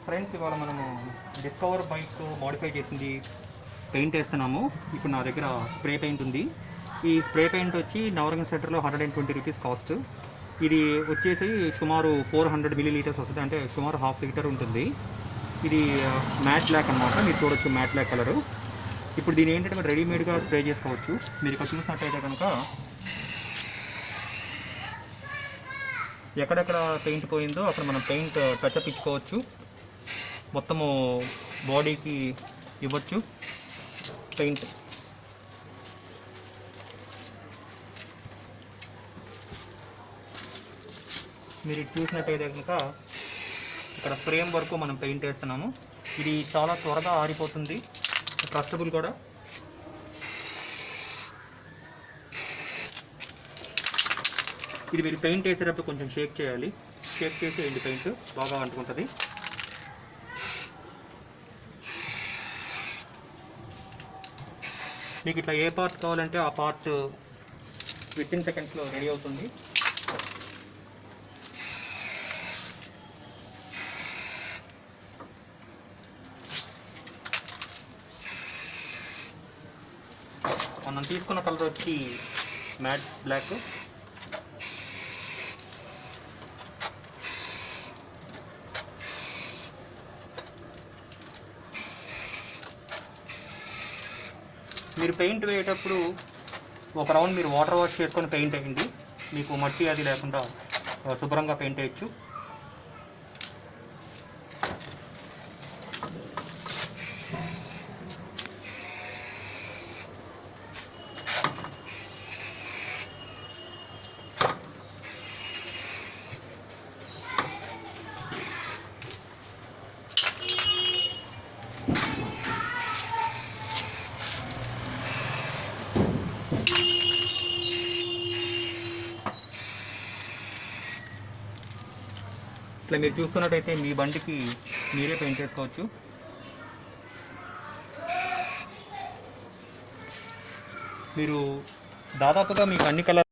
Friends, ఇవాళ మనము discover bike modify చేసింది పెయింట్ వేస్తున్నాము. ఇప్పుడు నా దగ్గర స్ప్రే పెయింట్ ఉంది. ఈ స్ప్రే పెయింట్ వచ్చి నవరంగ సెంటర్లో 120 రూపీస్ కాస్ట్. ఇది వచ్చేసి సుమారు 400 మిల్లీలీటర్స్ వస్తుంది, అంటే సుమారు ½ లీటర్ ఉంటుంది. ఇది మ్యాట్ బ్లాక్ అన్నమాట. మీరు చూడొచ్చు మ్యాట్ బ్లాక్ కలరు. ఇప్పుడు దీని ఏంటంటే మీరు రెడీమేడ్గా స్ప్రే చేసుకోవచ్చు. మీరు ఇక్కడ చూసినట్టయితే కనుక ఎక్కడెక్కడ పెయింట్ పోయిందో అక్కడ మనం పెయింట్ టచ్అప్ ఇచ్చుకోవచ్చు. మొత్తము బాడీకి ఇవ్వచ్చు పెయింట్. మీరు చూసినట్టయితే కనుక ఇక్కడ ఫ్రేమ్ వరకు మనం పెయింట్ వేస్తున్నాము. ఇది చాలా త్వరగా ఆరిపోతుంది, ట్రస్టబుల్ కూడా. ఇది మీరు పెయింట్ వేసేటప్పుడు కొంచెం షేక్ చేయాలి. షేక్ చేసి ఎండి పెయింట్ బాగా అంటుకుంటుంది. మీకు ఇట్లా ఏ పార్ట్ కావాలంటే ఆ పార్ట్ వితిన్ సెకండ్స్లో రెడీ అవుతుంది. మనం తీసుకున్న కలర్ వచ్చి మ్యాట్ బ్లాక్. మీరు పెయింట్ వేయేటప్పుడు ఒక రౌండ్ మీరు వాటర్ వాష్ చేసుకొని పెయింట్ వేయండి. మీకు మట్టి అది లేకుండా శుభ్రంగా పెయింట్ వేయచ్చు. ఇట్లా మీరు చూస్తున్నట్టయితే మీ బండికి మీరే పెయింట్ చేసుకోవచ్చు. మీరు దాదాపుగా మీకు అన్ని కలర్